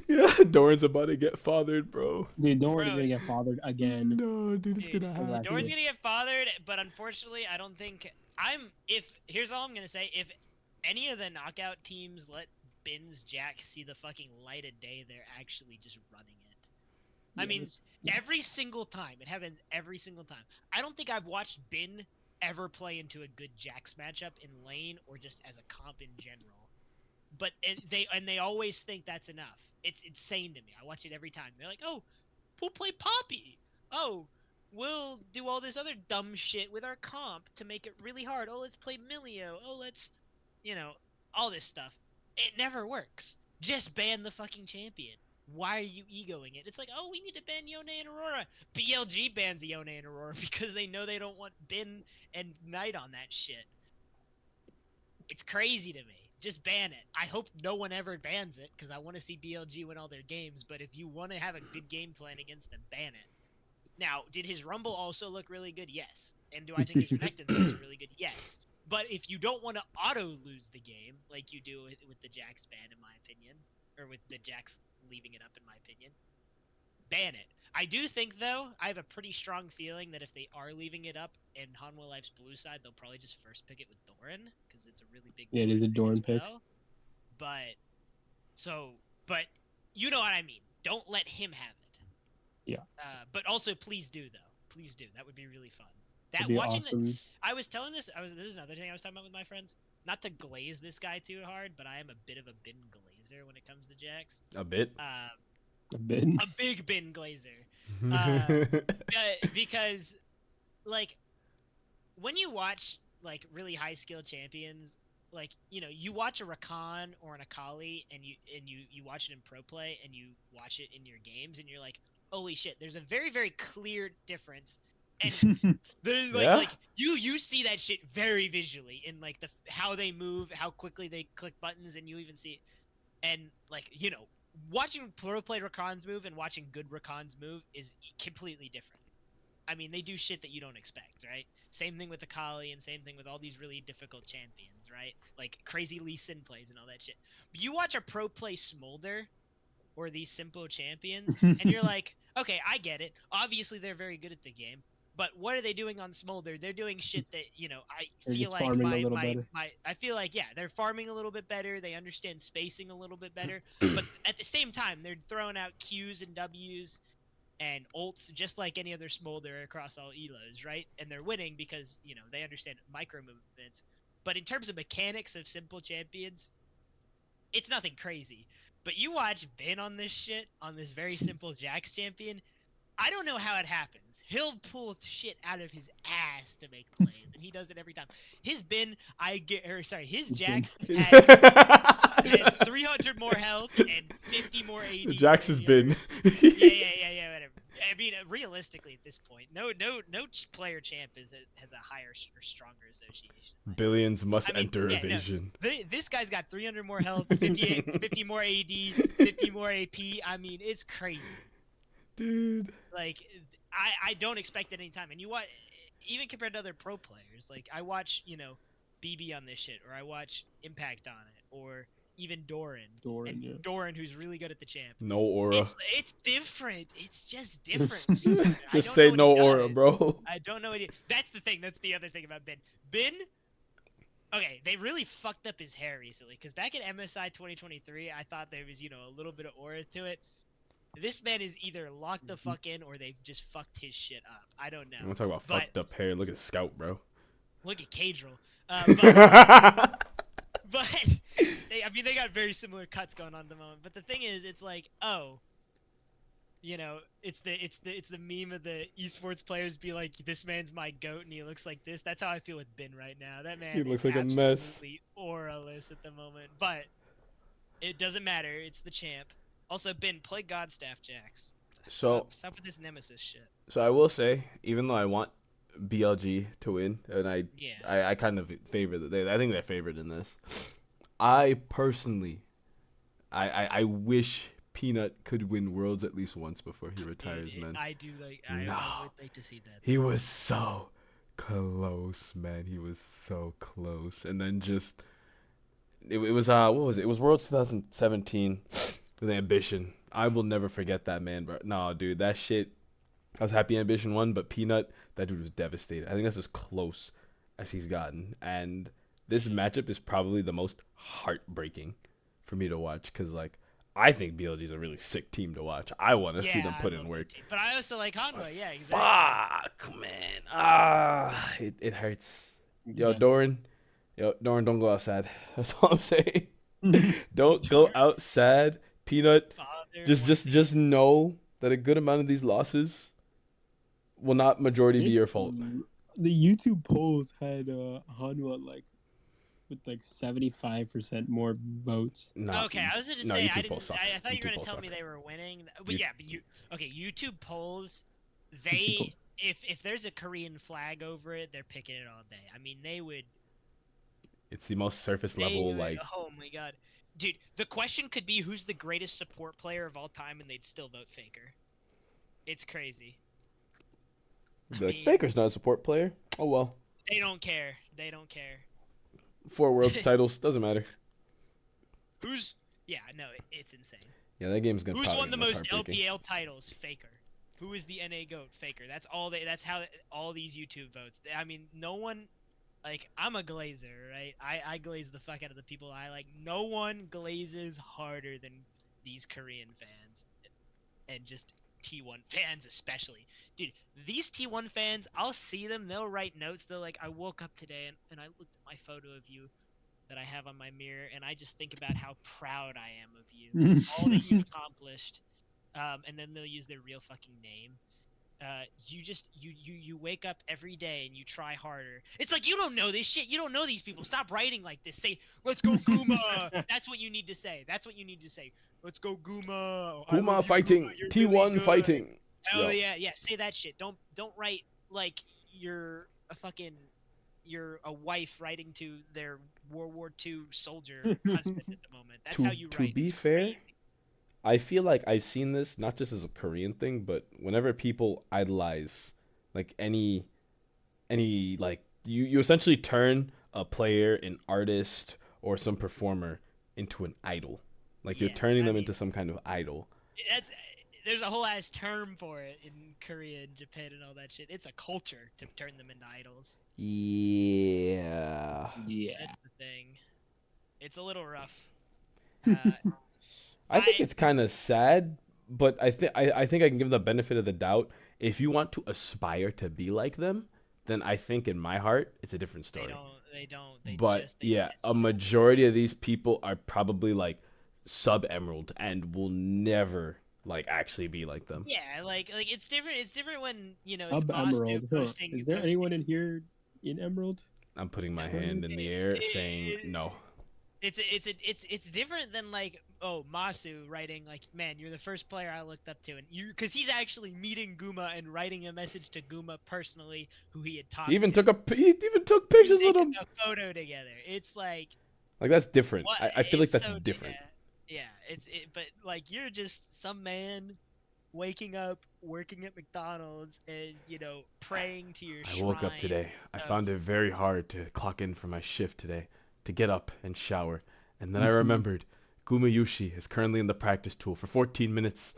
yeah, Doran's about to get fathered, bro. Dude, Doran is Bro. gonna get fathered again. No, dude, it's Dude, gonna happen. Doran's gonna get fathered, but unfortunately, I don't think here's all I'm gonna say: if any of the knockout teams let Bin's Jack see the fucking light of day, they're actually just running it. I Yeah, mean, that's- yeah. every single time it happens. Every single time. I don't think I've watched Bin ever play into a good Jax matchup in lane or just as a comp in general. But they always think that's enough. It's insane to me. I watch it every time. They're like, oh, we'll play Poppy. Oh, we'll do all this other dumb shit with our comp to make it really hard. Oh, let's play Milio. Oh, let's, all this stuff. It never works. Just ban the fucking champion. Why are you egoing it? It's like, oh, we need to ban Yone and Aurora. BLG bans Yone and Aurora because they know they don't want Bin and Knight on that shit. It's crazy to me. Just ban it. I hope no one ever bans it because I want to see BLG win all their games. But if you want to have a good game plan against them, ban it. Now, did his Rumble also look really good? Yes. And do I think his Renekton's also really good? Yes. But if you don't want to auto lose the game like you do with the Jax ban, in my opinion, or with the Jax leaving it up, in my opinion, ban it. I do think, though, I have a pretty strong feeling that if they are leaving it up in Hanwha Life's blue side, they'll probably just first pick it with Doran because it's a really big. Yeah, it is a Doran as pick. well. But you know what I mean. Don't let him have it. Yeah. But also, please do though. Please do. That would be really fun. That'd be Watching awesome. I was telling this. This is another thing I was talking about with my friends. Not to glaze this guy too hard, but I am a bit of a bin glazer when it comes to Jax. A bit. A bit. A big bin glazer. Because, like, when you watch like really high skill champions, like you watch a Rakan or an Akali, and you watch it in pro play, and you watch it in your games, and you're like, holy shit! There's a very very clear difference. And there's like you see that shit very visually in like how they move, how quickly they click buttons, and you even see it. And like watching pro play Rakans move and watching good Rakans move is completely different. I mean, they do shit that you don't expect, right? Same thing with Akali, and same thing with all these really difficult champions, right? Like crazy Lee Sin plays and all that shit. But you watch a pro play Smolder or these simple champions, and you're like, okay, I get it. Obviously, they're very good at the game. But what are they doing on Smolder? They're doing shit that, I feel like I feel like, yeah, they're farming a little bit better. They understand spacing a little bit better. But at the same time, they're throwing out Qs and Ws and ults just like any other Smolder across all elos, right? And they're winning because, they understand micro movements. But in terms of mechanics of simple champions, it's nothing crazy. But you watch Bin on this shit, on this very simple Jax champion, I don't know how it happens. He'll pull shit out of his ass to make plays, and he does it every time. His his Jax has 300 more health and 50 more AD. Jax has been. Yeah, whatever. I mean, realistically, at this point, no player champ has a higher or stronger association. Billions must enter yeah, evasion. No, this guy's got 300 more health, 50 more AD, 50 more AP. I mean, it's crazy. Dude. Like, I don't expect it anytime. And you watch, even compared to other pro players, like, I watch, BB on this shit, or I watch Impact on it, or even Doran. Doran, who's really good at the champ. No aura. It's different. It's just different. Just say no aura, bro. I don't know what that's the thing. That's the other thing about Ben. Ben, okay, they really fucked up his hair recently, because back at MSI 2023, I thought there was, a little bit of aura to it. This man is either locked the fuck in, or they've just fucked his shit up. I don't know. I'm talking about fucked up hair. Look at Scout, bro. Look at Cadril. But they got very similar cuts going on at the moment. But the thing is, it's like, it's the meme of the esports players be like, this man's my goat and he looks like this. That's how I feel with Ben right now. That man looks is like a mess. absolutely auraless at the moment. But it doesn't matter. It's the champ. Also, Ben, play Godstaff Jax. Stop with this nemesis shit. So I will say, even though I want BLG to win, and I kind of favor I think they're favored in this. I personally, I wish Peanut could win Worlds at least once before he retires, man. I do I would like to see that. He was so close, man. He was so close, and then just it was what was it? It was Worlds 2017. The Ambition. I will never forget that, man, bro. No, dude, that shit. I was happy Ambition won, but Peanut, that dude was devastated. I think that's as close as he's gotten. And this matchup is probably the most heartbreaking for me to watch, because, like, I think BLG is a really sick team to watch. I want to see them put in work. But I also like Hanwha, yeah, exactly. Fuck, man. It hurts. Yo, Doran, don't go outside. That's all I'm saying. Don't go outside. Peanut, just know that a good amount of these losses will not majority be your fault. The YouTube polls had Hanwha with 75% more votes. Okay, I was going to say, I thought you were going to tell me they were winning. But YouTube polls, if there's a Korean flag over it, they're picking it all day. I mean, they would. It's the most surface level, Oh my god. Dude, the question could be who's the greatest support player of all time, and they'd still vote Faker. It's crazy. Faker's not a support player. Oh well. They don't care. 4 Worlds titles, doesn't matter. It's insane. Yeah, that game's gonna. Who's won the most LPL titles? Faker. Who is the NA GOAT? Faker. That's how all these YouTube votes. I mean, no one. Like, I'm a glazer, right? I glaze the fuck out of the people I like. No one glazes harder than these Korean fans. And just T1 fans especially. Dude, these T1 fans, I'll see them, they'll write notes. They're like, I woke up today and I looked at my photo of you that I have on my mirror, and I just think about how proud I am of you. All that you've accomplished. And then they'll use their real fucking name. You wake up every day and you try harder. It's like, you don't know this shit. You don't know these people. Stop writing like this. Say, let's go Guma. That's what you need to say. Let's go Guma. Guma fighting. Guma. T1 really fighting. Hell yeah. Say that shit. Don't write like you're a wife writing to their World War II soldier husband at the moment. That's how you write. To be fair, I feel like I've seen this not just as a Korean thing, but whenever people idolize, like any like you essentially turn a player, an artist, or some performer into an idol. Like you're turning them into some kind of idol. There's a whole ass term for it in Korea and Japan and all that shit. It's a culture to turn them into idols. Yeah. That's the thing. It's a little rough. I think it's kind of sad, but I think I can give them the benefit of the doubt. If you want to aspire to be like them, then I think in my heart it's a different story. They don't. A majority of these people are probably like sub Emerald and will never like actually be like them. Yeah, like it's different. It's different when it's Hub Masu Emerald. Huh. posting. Is there anyone in here in Emerald? I'm putting my hand in the air saying no. It's different than like Masu writing like, man, you're the first player I looked up to, and because he's actually meeting Guma and writing a message to Guma personally, who he had talked. He even to. took pictures with him. A photo together. It's like that's different. what? I feel like that's so, different. Yeah, but like you're just some man waking up, working at McDonald's, and praying to your I woke up today. I found it very hard to clock in for my shift today, to get up and shower, and then I remembered Gumayushi is currently in the practice tool for 14 minutes.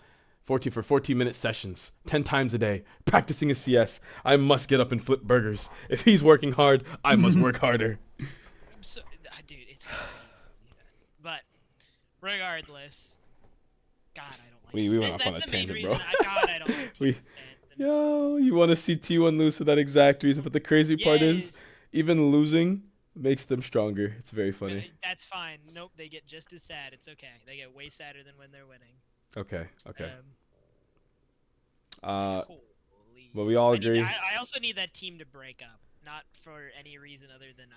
14-minute sessions, 10 times a day, practicing his CS. I must get up and flip burgers. If he's working hard, I must work harder. So, dude, it's crazy. But regardless, God, I don't like. We went off on a that's the main tangent, bro. reason. God, I don't like. Yo, you want to see T1 lose for that exact reason? But the crazy part is, even losing makes them stronger. It's very funny. That's fine. Nope, they get just as sad. It's okay. They get way sadder than when they're winning. Okay. Holy. But we all agree. I also need that team to break up, not for any reason other than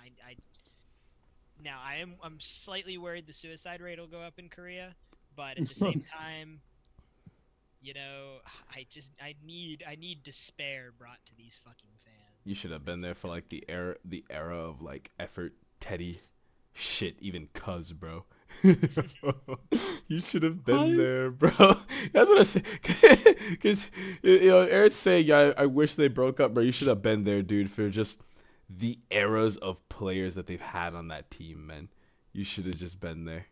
Now I'm slightly worried the suicide rate will go up in Korea, but at the same time, I need despair brought to these fucking fans. You should have been there for like the era of like effort, Teddy, shit, even Cuz, bro. You should have been there, bro. That's what I say. Because Eric's saying, I wish they broke up, bro. You should have been there, dude, for just the eras of players that they've had on that team, man. You should have just been there.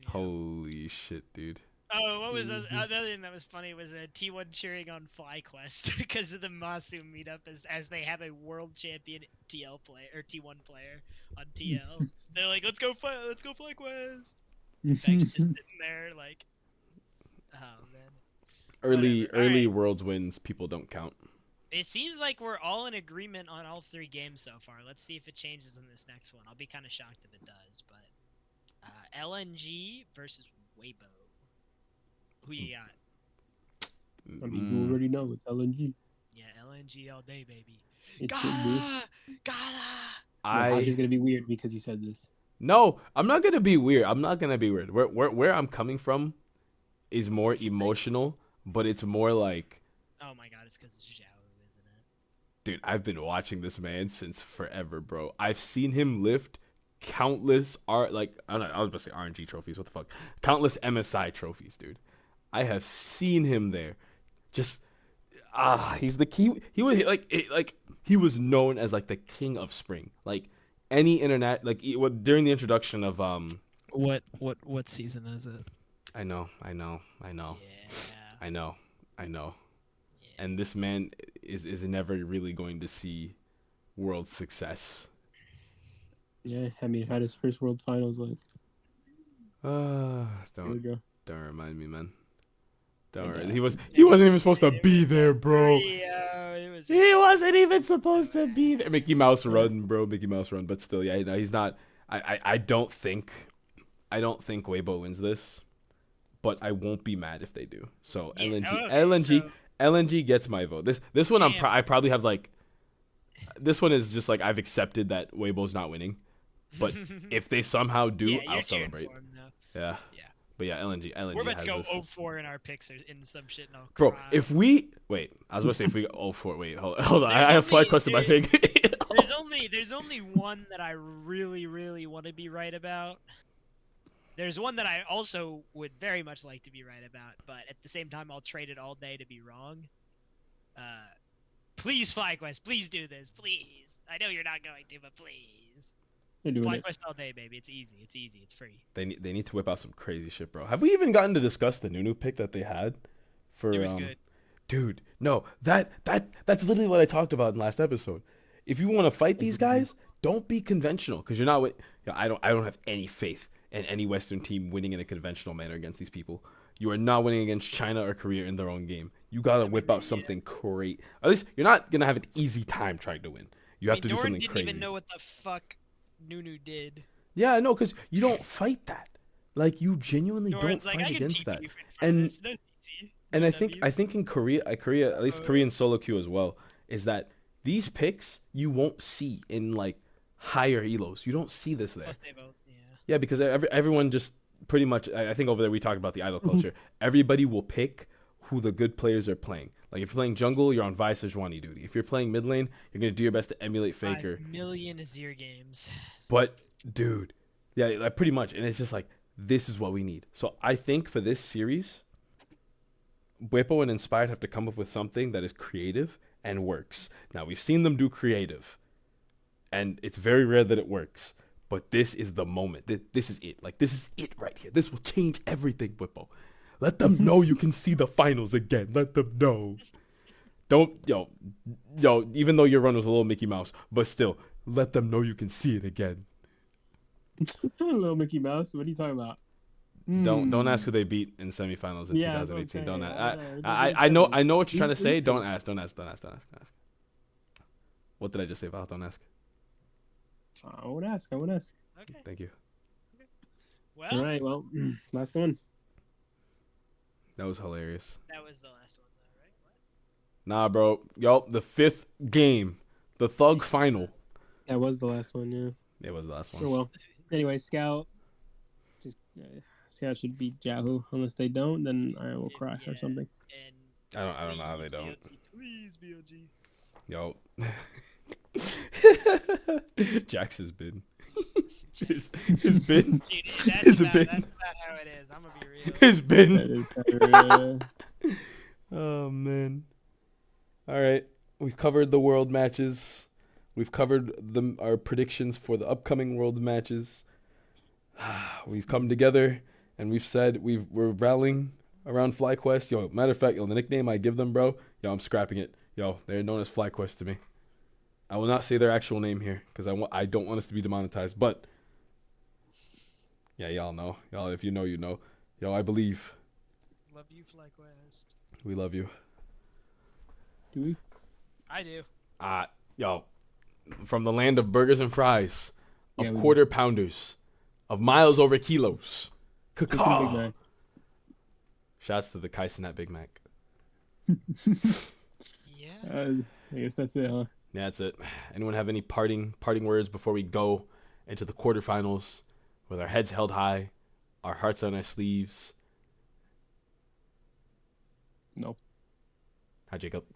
Yeah. Holy shit, dude. Oh, what was another thing that was funny was T1 cheering on FlyQuest because of the Masu meetup as they have a world champion TL player or T1 player on TL. They're like, let's go FlyQuest. Beck's just sitting there like, oh man. Early Worlds wins, people don't count. It seems like we're all in agreement on all 3 games so far. Let's see if it changes in this next one. I'll be kind of shocked if it does, but LNG versus Weibo. Who you got? I mean, you already know it's LNG. Yeah, LNG all day, baby. It's Gotta. I'm just gonna be weird because you said this. No, I'm not gonna be weird. Where I'm coming from is more emotional, but it's more like. Oh my God, it's because it's Zhao, isn't it? Dude, I've been watching this man since forever, bro. I've seen him lift countless I was about to say RNG trophies. What the fuck? Countless MSI trophies, dude. I have seen him there. Just he's the key. He was he was known as like the king of spring. Like any internet during the introduction of What season is it? I know. Yeah. I know. Yeah. And this man is never really going to see world success. Yeah, I mean, had his first World Finals like. Don't remind me, man. Don't worry. He wasn't even supposed to be there, bro. He wasn't even supposed to be there. Mickey Mouse run, bro. Mickey Mouse run. But still, yeah, no, he's not. I don't think Weibo wins this, but I won't be mad if they do. So LNG gets my vote. This one I probably have like. This one is just like I've accepted that Weibo's not winning, but if they somehow do, I'll celebrate. Yeah. But yeah, LNG. We're about to go 0-4 in our picks or in some shit. No, bro, if we wait, I was gonna say if we go 0-4. Wait, hold on. I have FlyQuest in my thing. There's only one that I really want to be right about. There's one that I also would very much like to be right about, but at the same time, I'll trade it all day to be wrong. Please, FlyQuest, please do this, please. I know you're not going to, but please. FlyQuest all day, baby. It's easy. It's free. They need to whip out some crazy shit, bro. Have we even gotten to discuss the Nunu pick that they had? It was good. Dude, no, that's literally what I talked about in last episode. If you want to fight these guys, don't be conventional, because you're not. I don't have any faith in any Western team winning in a conventional manner against these people. You are not winning against China or Korea in their own game. You gotta whip out something great. At least you're not gonna have an easy time trying to win. You have to do something crazy. Didn't even know what the fuck Nunu did. Yeah, I know, because you don't fight that. Like, you genuinely don't fight against that. And See? And No I Ws? think in Korea, at least Korean solo queue as well, is that these picks you won't see in like higher elos. You don't see this there. Plus they both, yeah. Yeah, because everyone just pretty much. I think over there we talked about the idol culture. Everybody will pick who the good players are playing. Like if you're playing jungle, you're on Vi Sejuani duty. If you're playing mid lane, you're gonna do your best to emulate Faker. 5 million Azir games. But dude, yeah, like pretty much, and it's just like this is what we need. So I think for this series, Bwipo and Inspired have to come up with something that is creative and works. Now we've seen them do creative, and it's very rare that it works. But this is the moment. This is it. Like this is it right here. This will change everything, Bwipo. Let them know you can see the finals again. Let them know. Don't yo. Even though your run was a little Mickey Mouse, but still, let them know you can see it again. Little Mickey Mouse. What are you talking about? Don't ask who they beat in semifinals in 2018. Okay. Don't Yeah, ask. I know what you're trying to say. Don't ask. What did I just say, Val? Don't ask. I won't ask. Okay. Thank you. Well, All right. Well, last one. That was hilarious. that was the last one, though, right? What? Nah, bro. Yo, the 5th game, the Thug final. That was the last one. Yeah. It was the last one. Oh well. Anyway, Scout. Just Scout should beat Yahoo. Unless they don't, then I will cry or something. And I don't know how they please, don't. BLG, please, BLG. Yo. Jax has been. His been. Dude, that's His about, bin. that's about how it is. I'm gonna be real. His That been. is Oh man. All right, we've covered the world matches. We've covered our predictions for the upcoming world matches. We've come together and we've said we're rallying around FlyQuest. Yo, matter of fact, the nickname I give them, bro. Yo, I'm scrapping it. Yo, they're known as FlyQuest to me. I will not say their actual name here because I don't want us to be demonetized. But yeah, y'all know. Y'all, if you know, you know. Yo, I believe. Love you, FlyQuest. We love you. Do we? I do. Yo, from the land of burgers and fries, of Yeah, we- quarter pounders, of miles over kilos. Big Caw. Mac. Shouts to the Kaisenat Big Mac. Yeah. I guess that's it, huh? Yeah, that's it. Anyone have any parting words before we go into the quarterfinals with our heads held high, our hearts on our sleeves? No. Hi, Jacob.